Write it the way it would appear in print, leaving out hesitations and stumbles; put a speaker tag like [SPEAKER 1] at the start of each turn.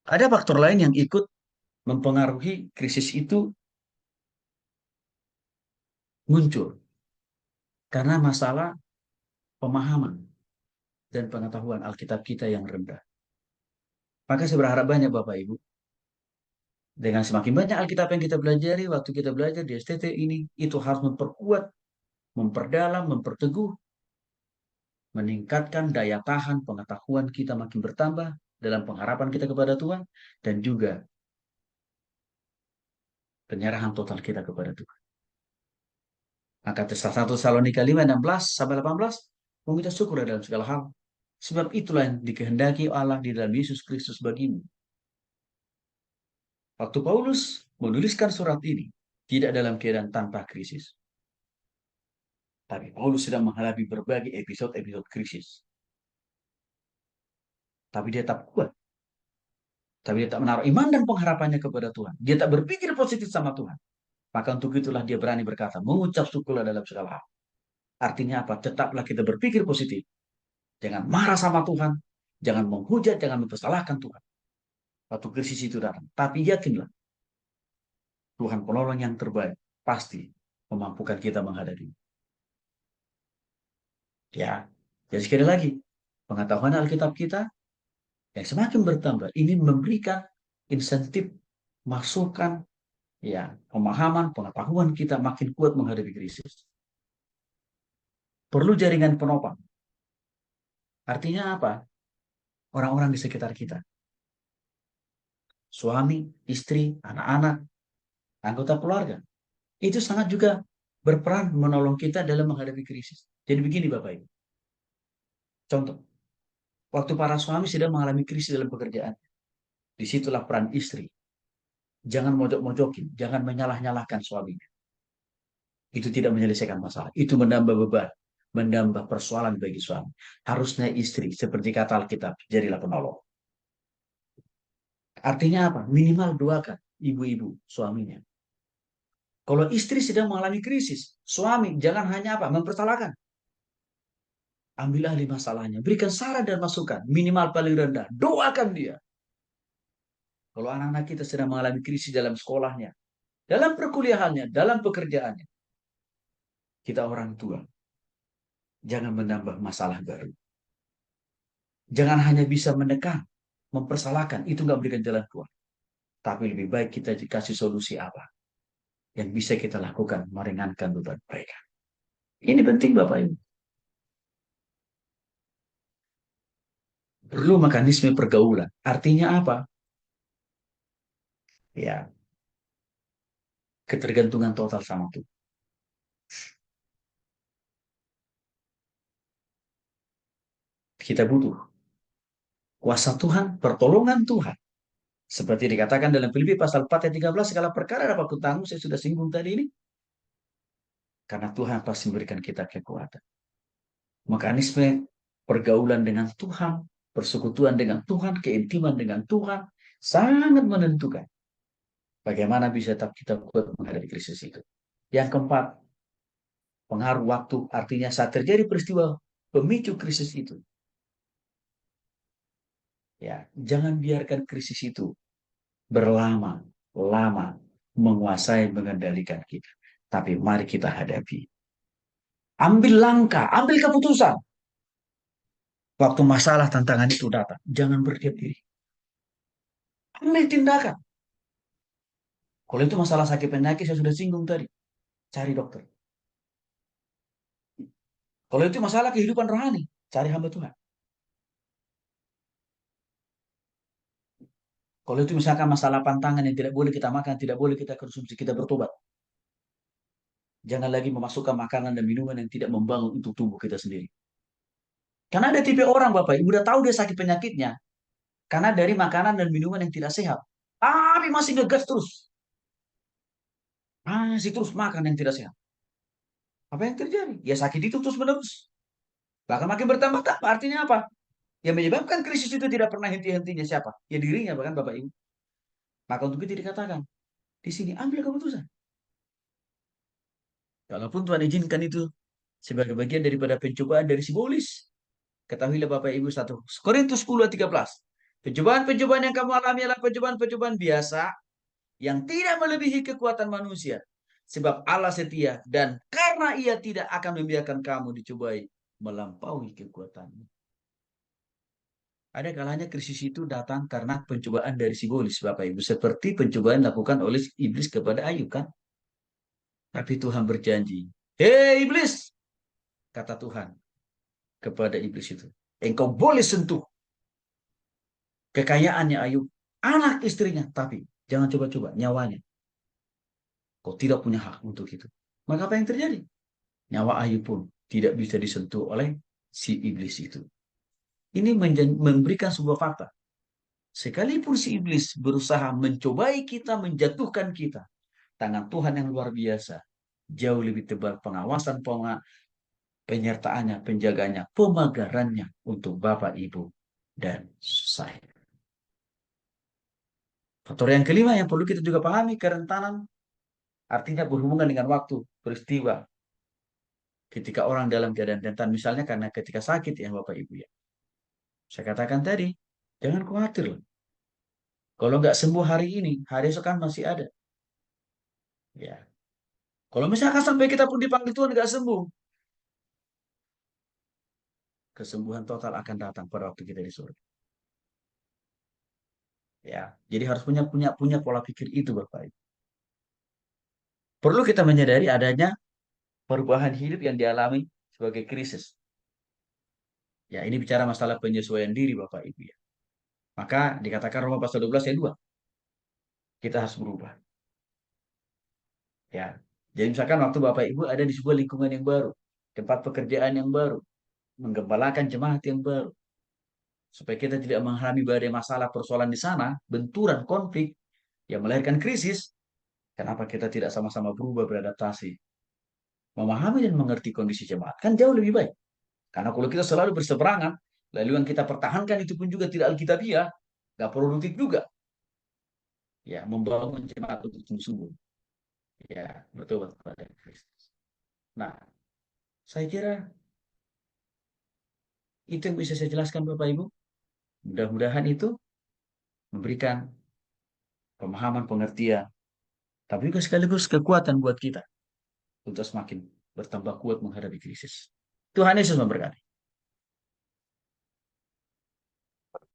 [SPEAKER 1] Ada faktor lain yang ikut mempengaruhi krisis itu muncul karena masalah pemahaman dan pengetahuan Alkitab kita yang rendah. Maka saya berharap banyak Bapak Ibu, dengan semakin banyak Alkitab yang kita pelajari, waktu kita belajar di STT ini, itu harus memperkuat, memperdalam, memperteguh, meningkatkan daya tahan pengetahuan kita makin bertambah dalam pengharapan kita kepada Tuhan, dan juga penyerahan total kita kepada Tuhan. Maka salah 1 Tesalonika 5, 16-18, meminta syukur dalam segala hal. Sebab itulah yang dikehendaki Allah di dalam Yesus Kristus bagimu. Waktu Paulus menuliskan surat ini, tidak dalam keadaan tanpa krisis. Tapi Paulus sedang menghadapi berbagai episode-episode krisis. Tapi dia tetap kuat. Tapi dia tak menaruh iman dan pengharapannya kepada Tuhan. Dia tak berpikir positif sama Tuhan. Maka untuk itulah dia berani berkata, mengucap syukurlah dalam segala hal. Artinya apa? Tetaplah kita berpikir positif. Jangan marah sama Tuhan. Jangan menghujat, jangan mempersalahkan Tuhan. Waktu krisis itu datang. Tapi yakinlah, Tuhan penolong yang terbaik pasti memampukan kita menghadapi. Ya, jadi sekali lagi, pengetahuan Alkitab kita yang semakin bertambah, ini memberikan insentif, masukan, ya, pemahaman, pengetahuan kita makin kuat menghadapi krisis. Perlu jaringan penopang. Artinya apa? Orang-orang di sekitar kita. Suami, istri, anak-anak, anggota keluarga. Itu sangat juga berperan menolong kita dalam menghadapi krisis. Jadi begini Bapak Ibu. Contoh, waktu para suami sedang mengalami krisis dalam pekerjaan. Disitulah peran istri. Jangan mojok-mojokin, jangan menyalah-nyalahkan suaminya. Itu tidak menyelesaikan masalah. Itu menambah beban, menambah persoalan bagi suami. Harusnya istri, seperti kata Alkitab, jadilah penolong. Artinya apa? Minimal doakan ibu-ibu suaminya. Kalau istri sedang mengalami krisis, suami jangan hanya apa? Mempersalahkan. Ambil alih masalahnya. Berikan saran dan masukan. Minimal paling rendah. Doakan dia. Kalau anak-anak kita sedang mengalami krisis dalam sekolahnya, dalam perkuliahannya, dalam pekerjaannya, kita orang tua, jangan menambah masalah baru. Jangan hanya bisa menekan, mempersalahkan. Itu nggak berikan jalan keluar. Tapi lebih baik kita dikasih solusi apa yang bisa kita lakukan meringankan beban mereka. Ini penting Bapak Ibu. Perlu mekanisme pergaulan. Artinya apa? Ya, ketergantungan total sama Tuhan. Kita butuh kuasa Tuhan, pertolongan Tuhan. Seperti dikatakan dalam Filipi pasal 4 ayat 13, segala perkara dapat kutanggung, saya sudah singgung tadi ini. Karena Tuhan pasti memberikan kita kekuatan. Mekanisme pergaulan dengan Tuhan, persekutuan dengan Tuhan, keintiman dengan Tuhan, sangat menentukan bagaimana bisa tetap kita kuat menghadapi krisis itu. Yang keempat, pengaruh waktu, artinya saat terjadi peristiwa pemicu krisis itu. Ya, jangan biarkan krisis itu berlama-lama menguasai, mengendalikan kita. Tapi mari kita hadapi. Ambil langkah, ambil keputusan. Waktu masalah tantangan itu datang, jangan berdiam diri. Ambil tindakan. Kalau itu masalah sakit penyakit, saya sudah singgung tadi. Cari dokter. Kalau itu masalah kehidupan rohani, cari hamba Tuhan. Kalau itu misalkan masalah pantangan yang tidak boleh kita makan, tidak boleh kita konsumsi, kita bertobat. Jangan lagi memasukkan makanan dan minuman yang tidak membangun untuk tubuh kita sendiri. Karena ada tipe orang, Bapak, Ibu udah tahu dia sakit penyakitnya. Karena dari makanan dan minuman yang tidak sehat. Tapi masih ngegas terus. Masih terus makan yang tidak sehat. Apa yang terjadi? Ya sakit itu terus menerus. Bahkan makin bertambah-tambah. Artinya apa? Yang menyebabkan krisis itu tidak pernah henti-hentinya siapa? Ya dirinya bahkan Bapak Ibu. Maka untuk itu dikatakan, di sini ambil keputusan. Kalaupun Tuhan izinkan itu sebagai bagian daripada pencobaan dari simbolis. Ketahuilah Bapak Ibu satu. Korintus 10 ayat 13. Pencobaan-pencobaan yang kamu alami adalah pencobaan-pencobaan biasa yang tidak melebihi kekuatan manusia. Sebab Allah setia dan karena ia tidak akan membiarkan kamu dicobai melampaui kekuatanmu. Ada kalanya krisis itu datang karena pencobaan dari sibolis, Bapak Ibu. Seperti pencobaan dilakukan oleh iblis kepada Ayub, kan? Tapi Tuhan berjanji, hei iblis, kata Tuhan kepada iblis itu, engkau boleh sentuh kekayaannya Ayub, anak istrinya, tapi jangan coba-coba nyawanya. Kau tidak punya hak untuk itu. Maka apa yang terjadi? Nyawa Ayub pun tidak bisa disentuh oleh si iblis itu. Ini memberikan sebuah fakta. Sekalipun si iblis berusaha mencobai kita, menjatuhkan kita, tangan Tuhan yang luar biasa, jauh lebih tebal pengawasan, penyertaannya, penjaganya, pemagarannya untuk Bapak, Ibu, dan saya. Faktor yang kelima yang perlu kita juga pahami, kerentanan artinya berhubungan dengan waktu, peristiwa, ketika orang dalam keadaan rentan, misalnya karena ketika sakit ya Bapak Ibu ya. Saya katakan tadi, jangan khawatir loh. Kalau nggak sembuh hari ini, hari esok kan masih ada. Ya. Kalau misalkan sampai kita pun dipanggil Tuhan nggak sembuh, kesembuhan total akan datang pada waktu kita di surga. Ya, jadi harus punya pola pikir itu Bapak Ibu. Perlu kita menyadari adanya perubahan hidup yang dialami sebagai krisis. Ya, ini bicara masalah penyesuaian diri Bapak Ibu ya. Maka dikatakan Roma pasal 12 ayat 2, kita harus berubah. Ya. Jadi misalkan waktu Bapak Ibu ada di sebuah lingkungan yang baru, tempat pekerjaan yang baru, menggembalakan jemaat yang baru, supaya kita tidak mengalami badai masalah persoalan di sana, benturan, konflik yang melahirkan krisis. Kenapa kita tidak sama-sama berubah, beradaptasi, memahami dan mengerti kondisi jemaat? Kan jauh lebih baik. Karena kalau kita selalu berseberangan, lalu yang kita pertahankan itu pun juga tidak alkitabiah, nggak produktif juga. Ya, membangun jemaat untuk sungguh-sungguh. Ya, betul pada Kristus. Nah, saya kira itu yang bisa saya jelaskan Bapak Ibu. Mudah-mudahan itu memberikan pemahaman, pengertian, tapi juga sekaligus kekuatan buat kita untuk semakin bertambah kuat menghadapi krisis. Tuhan Yesus memberkati.